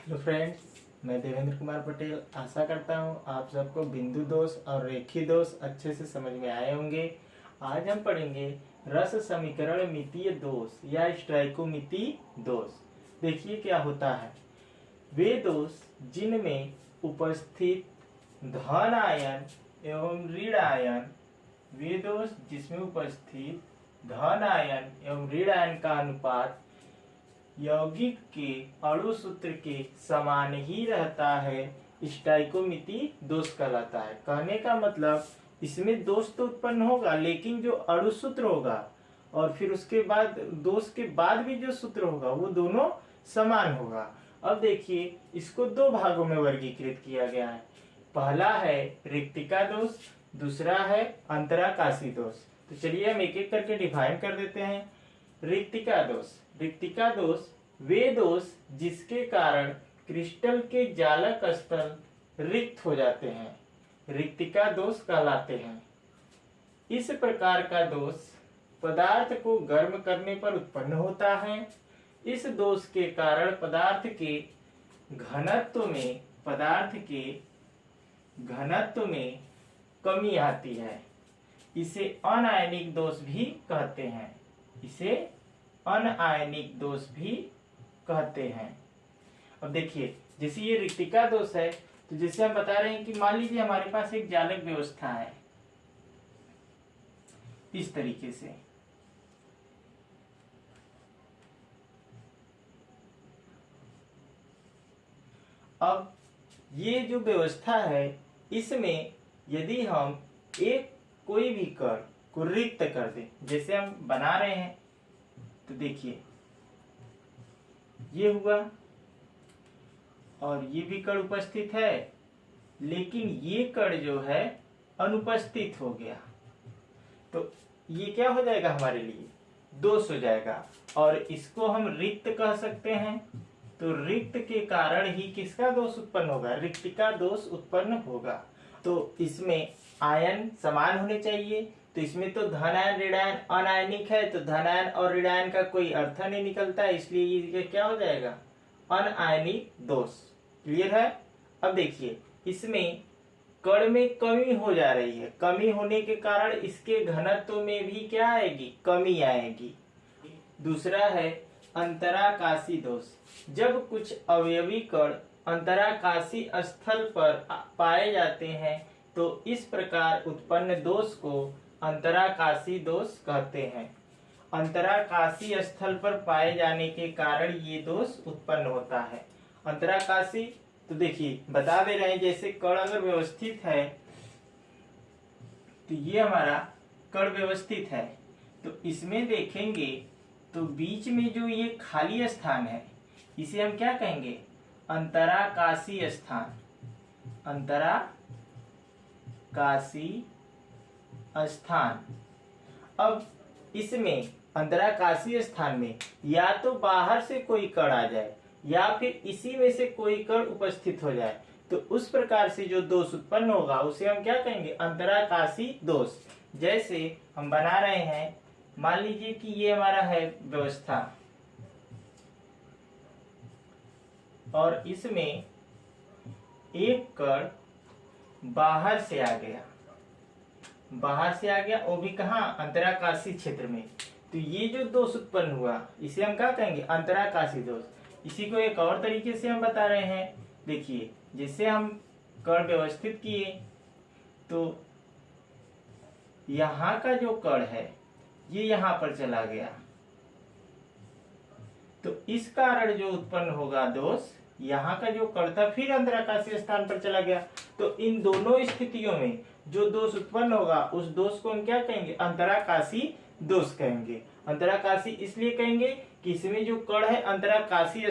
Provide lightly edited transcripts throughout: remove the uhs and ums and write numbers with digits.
Hello friends, मैं देवेंद्र कुमार पटेल आशा करता हूँ आप सबको बिंदु दोष और रेखी दोष अच्छे से समझ में आए होंगे। आज हम पढ़ेंगे रस समीकरण मितीय दोष या स्ट्राइकोमितीय दोष। देखिए क्या होता है। वे दोष जिनमें उपस्थित धन आयन एवं ऋण आयन, वे दोष जिसमें उपस्थित धन आयन एवं ऋण आयन का अनुपात यौगिक के अणु सूत्र के समान ही रहता है, स्टाइकोमितीय दोष कहलाता है। कहने का मतलब इसमें दोष तो उत्पन्न होगा, लेकिन जो अणु सूत्र होगा और फिर उसके बाद दोष के बाद भी जो सूत्र होगा वो दोनों समान होगा। अब देखिए, इसको दो भागों में वर्गीकृत किया गया है। पहला है रिक्तिका दोष, दूसरा है अंतराकाशी दोष। तो चलिए हम एक एक करके डिफाइन कर देते हैं। रिक्तिका दोष। रिक्तिका दोष वे दोष जिसके कारण क्रिस्टल के जालक स्थल रिक्त हो जाते हैं, रिक्तिका दोष कहलाते हैं। इस प्रकार का दोष पदार्थ को गर्म करने पर उत्पन्न होता है। इस दोष के कारण पदार्थ के घनत्व में कमी आती है। इसे अनायनिक दोष भी कहते हैं। इसे अनायनिक दोष भी कहते हैं। अब देखिए, जैसे ये रिक्तिका दोष है, तो जैसे हम बता रहे हैं कि मान लीजिए हमारे पास एक जालक व्यवस्था है इस तरीके से। अब ये जो व्यवस्था है, इसमें यदि हम कोई भी कण को रिक्त कर दें, जैसे हम बना रहे हैं, तो देखिए ये हुआ और ये भी कण उपस्थित है, लेकिन ये कण जो है अनुपस्थित हो गया। तो ये क्या हो जाएगा, हमारे लिए दोष हो जाएगा और इसको हम रिक्त कह सकते हैं। तो रिक्त के कारण ही किसका दोष उत्पन्न होगा, रिक्तिका दोष उत्पन्न होगा। तो इसमें आयन समान होने चाहिए। तो इसमें तो धन आयन ऋण आयन अनायनिक है, तो धन आयन और ऋण आयन का कोई अर्थ नहीं निकलता है, इसलिए ये क्या हो जाएगा, अनायनिक दोष। क्लियर है। अब देखिए, इसमें कण में कमी हो जा रही है। कमी होने के कारण इसके घनत्व में भी क्या आएगी, कमी आएगी। दूसरा है अंतराकाशी दोष। जब कुछ अवयवी कण अंतराकाशी स्थल पर पाए जाते हैं, तो इस प्रकार उत्पन्न दोष को अंतराकाशी दोष कहते हैं। अंतराकाशी स्थल पर पाए जाने के कारण ये दोष उत्पन्न होता है। अंतराकाशी, तो देखिए बता दे रहे हैं, जैसे कण अगर व्यवस्थित है, तो ये हमारा कण व्यवस्थित है, तो इसमें देखेंगे तो बीच में जो ये खाली स्थान है, इसे हम क्या कहेंगे, अंतराकाशी स्थान। अंतराकाशी स्थान। अब इसमें अंतराकाशी स्थान में या तो बाहर से कोई कण आ जाए या फिर इसी में से कोई कण उपस्थित हो जाए, तो उस प्रकार से जो दोष उत्पन्न होगा उसे हम क्या कहेंगे, अंतराकाशी दोष। जैसे हम बना रहे हैं, मान लीजिए कि ये हमारा है व्यवस्था और इसमें एक कण बाहर से आ गया, वो भी कहाँ, अंतराकाशी क्षेत्र में। तो ये जो दोष उत्पन्न हुआ इसे हम क्या कहेंगे, अंतराकाशी दोष। इसी को एक और तरीके से हम बता रहे हैं। देखिए, जैसे हम कण व्यवस्थित किए, तो यहाँ का जो कण है ये यहाँ पर चला गया, तो इस कारण जो उत्पन्न होगा दोष, यहाँ का जो कण था फिर अंतराकाशी स्थान पर चला गया। तो इन दोनों स्थितियों में जो दोष उत्पन्न होगा उस दोष को हम क्या कहेंगे, अंतराकाशी दोष कहेंगे। अंतराकाशी इसलिए कहेंगे कि इसमें जो कण है अंतराकाशी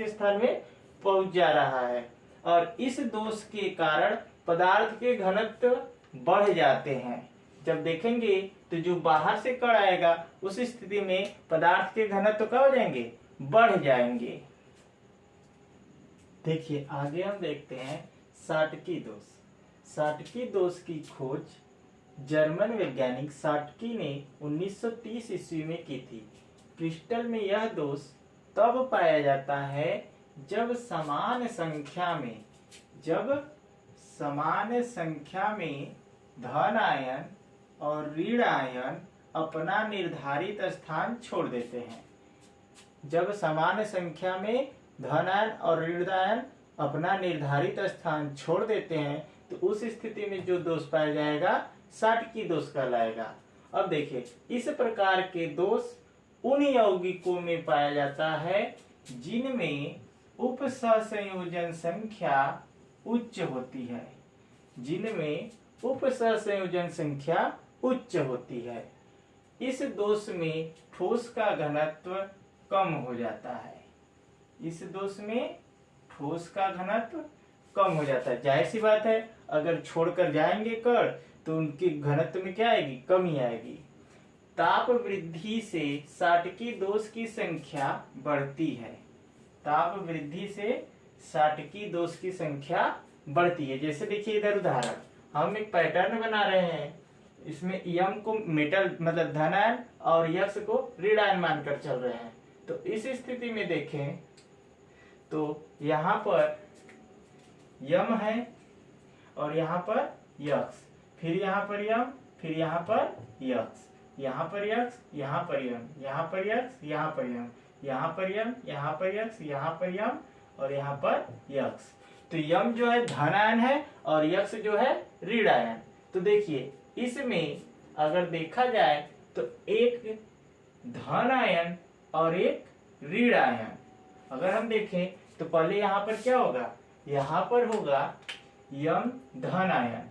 स्थान में पहुंच जा रहा है और इस दोष के कारण पदार्थ के घनत्व बढ़ जाते हैं। जब देखेंगे तो जो बाहर से कण आएगा उस स्थिति में पदार्थ के घनत्व क्या हो जाएंगे, बढ़ जाएंगे। देखिए आगे हम देखते हैं साटकी दोष। साटकी दोष की खोज जर्मन वैज्ञानिक साटकी ने 1930 ईस्वी में की थी। क्रिस्टल में यह दोष तब पाया जाता है जब समान संख्या में धन आयन और ऋण आयन अपना निर्धारित स्थान छोड़ देते हैं। जब समान संख्या में धन आयन और ऋण आयन अपना निर्धारित स्थान छोड़ देते हैं तो उस स्थिति में जो दोष पाया जाएगा साटकी दोष कहलाएगा। अब देखिए, इस प्रकार के दोष उन यौगिकों में पाया जाता है जिनमें उपसहसंयोजन संख्या उच्च होती है, इस दोष में ठोस का घनत्व कम हो जाता है, जाहिर सी बात है, अगर छोड़कर जाएंगे कण तो उनके घनत्व में क्या आएगी, कमी आएगी। ताप वृद्धि से साटकी दोष की संख्या बढ़ती है। जैसे देखिए इधर उदाहरण, हम एक पैटर्न बना रहे हैं, इसमें यम को मेटल मतलब धन आयन और यक्स को ऋण आयन मानकर चल रहे हैं। तो इस स्थिति में देखें तो यहाँ पर यम है और यहाँ पर यक्स, फिर यहाँ पर यम, फिर यहाँ पर यक्स, यहाँ पर यक्स, यहाँ पर यम, यहाँ पर यक्स, यहाँ पर यम, यहाँ पर यम, यहाँ पर यक्स, यहाँ पर यम और यहाँ पर यक्स। तो यम जो है धन आयन है और यक्स जो है ऋण आयन। तो देखिए इसमें अगर देखा जाए तो एक धन आयन और एक ऋण आयन, अगर हम देखें तो पहले यहाँ पर क्या होगा, यहाँ पर होगा यम धन आयन,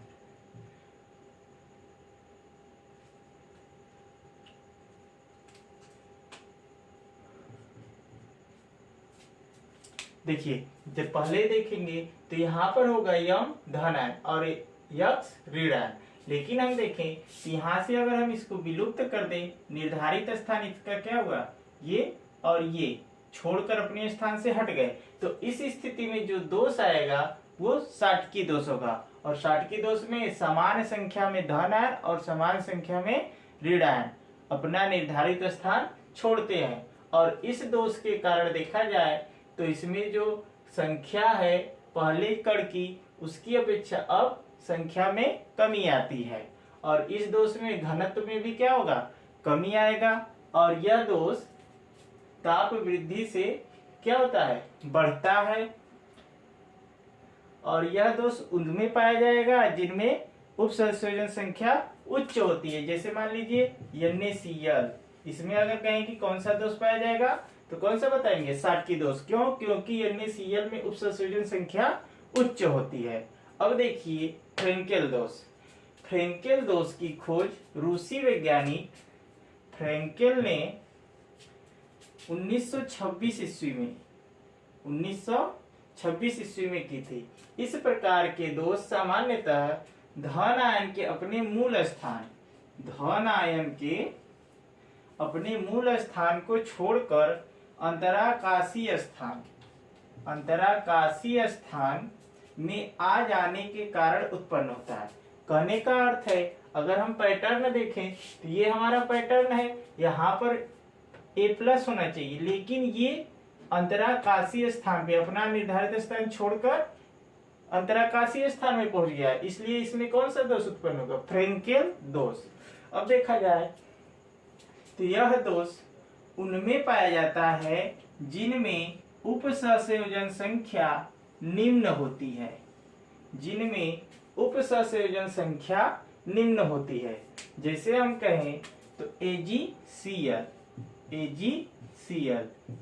देखिए जब पहले देखेंगे तो यहाँ पर होगा यम धन आयन और यक्स ऋण आयन। लेकिन हम देखें कि यहाँ से अगर हम इसको विलुप्त कर दें, निर्धारित स्थान इसका क्या हुआ, ये और ये छोड़कर अपने स्थान से हट गए, तो इस स्थिति में जो दोष आएगा वो साटकी दोष होगा। और साटकी दोष में समान संख्या में धन आयन और समान संख्या में ऋण आयन अपना निर्धारित स्थान छोड़ते हैं। और इस दोष के कारण देखा जाए तो इसमें जो संख्या है पहले कण की उसकी अपेक्षा अब संख्या में कमी आती है, और इस दोष में घनत्व में भी क्या होगा, कमी आएगा। और यह दोष ताप वृद्धि से क्या होता है, बढ़ता है। और यह दोष उनमें पाया जाएगा जिनमें उपसंयोजन संख्या उच्च होती है। जैसे मान लीजिए NaCl, इसमें अगर कहें कि कौन सा दोष पाया जाएगा तो कौन सा बताएंगे, साटकी दोष। क्यों, क्योंकि NaCl में उपसंयोजन संख्या उच्च होती है। अब देखिए फ्रेंकेल दोष की खोज रूसी वैज्ञानिक फ्रेंकेल ने 1926 ईस्वी में की थी। इस प्रकार के दोष सामान्यतः धन आयन के अपने मूल स्थान को छोड़कर अंतराकाशीय स्थान में आ जाने के कारण उत्पन्न होता है। कहने का अर्थ है, अगर हम पैटर्न देखें तो ये हमारा पैटर्न है, यहाँ पर A+ होना चाहिए, लेकिन ये अंतराकाशीय स्थान पे अपना निर्धारित स्थान छोड़कर अंतराकाशीय स्थान में पहुंच गया है, इसलिए इसमें कौन सा दोष उत्पन्न होगा, फ्रेंकेल दोष। अब देखा जाए तो यह दोष उनमें पाया जाता है जिनमें उपसंयोजन संख्या निम्न होती है। जैसे हम कहें तो AgCl,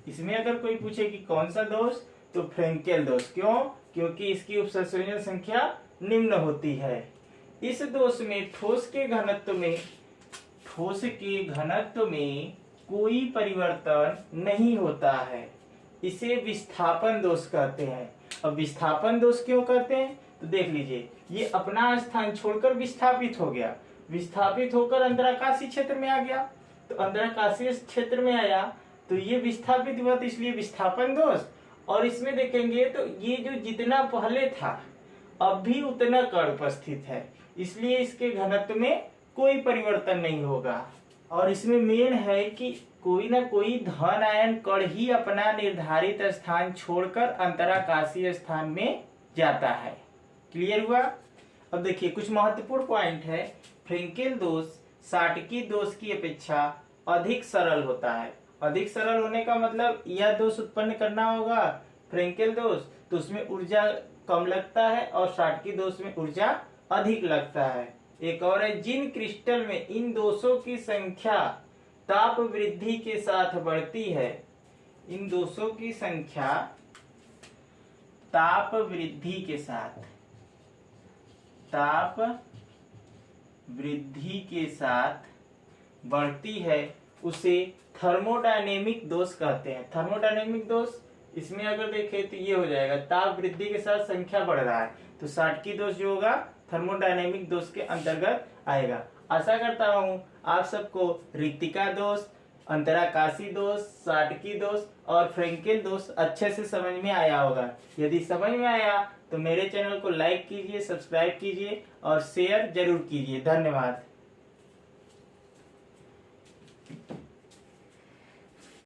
इसमें अगर कोई पूछे कि कौन सा दोष, तो फ्रेंकेल दोष। क्यों, क्योंकि इसकी उपसंयोजन संख्या निम्न होती है। इस दोष में ठोस के घनत्व में कोई परिवर्तन नहीं होता है, इसे विस्थापन दोष कहते हैं। अब विस्थापन दोष क्यों कहते हैं तो देख लीजिए, ये अपना स्थान छोड़कर विस्थापित हो गया, विस्थापित होकर अंतराकाशीय क्षेत्र में आ गया, तो अंतराकाशीय क्षेत्र में आया तो ये विस्थापित हुआ, तो इसलिए विस्थापन दोष। और इसमें देखेंगे तो ये जो जितना पहले था अब भी उतना कण उपस्थित है, इसलिए इसके घनत्व में कोई परिवर्तन नहीं होगा। और इसमें मेन है कि कोई ना कोई धन आयन कण ही अपना निर्धारित स्थान छोड़कर अंतराकाशीय स्थान में जाता है। क्लियर हुआ? अब देखिए कुछ महत्वपूर्ण पॉइंट है। फ्रेंकेल दोष शाटकी दोष की अपेक्षा अधिक सरल होता है। अधिक सरल होने का मतलब यह दोष उत्पन्न करना होगा फ्रेंकेल दोष, तो उसमें ऊर्जा कम लगता है और शाटकी दोष में ऊर्जा अधिक लगता है। एक और है, जिन क्रिस्टल में इन दोषों की संख्या ताप वृद्धि के साथ बढ़ती है, इन दोषों की संख्या ताप वृद्धि के साथ, ताप वृद्धि के साथ बढ़ती है, उसे थर्मोडायनेमिक दोष कहते हैं। थर्मोडायनेमिक दोष इसमें अगर देखें तो ये हो जाएगा, ताप वृद्धि के साथ संख्या बढ़ रहा है, तो शाटकी दोष जो होगा थर्मोडायनेमिक दोष के अंतर्गत आएगा। आशा करता हूं आप सबको रिक्तिका दोष, अंतराकाशी दोष, शाटकी दोष और फ्रेंकेल दोष अच्छे से समझ में आया होगा। यदि समझ में आया तो मेरे चैनल को लाइक कीजिए, सब्सक्राइब कीजिए और शेयर जरूर कीजिए। धन्यवाद।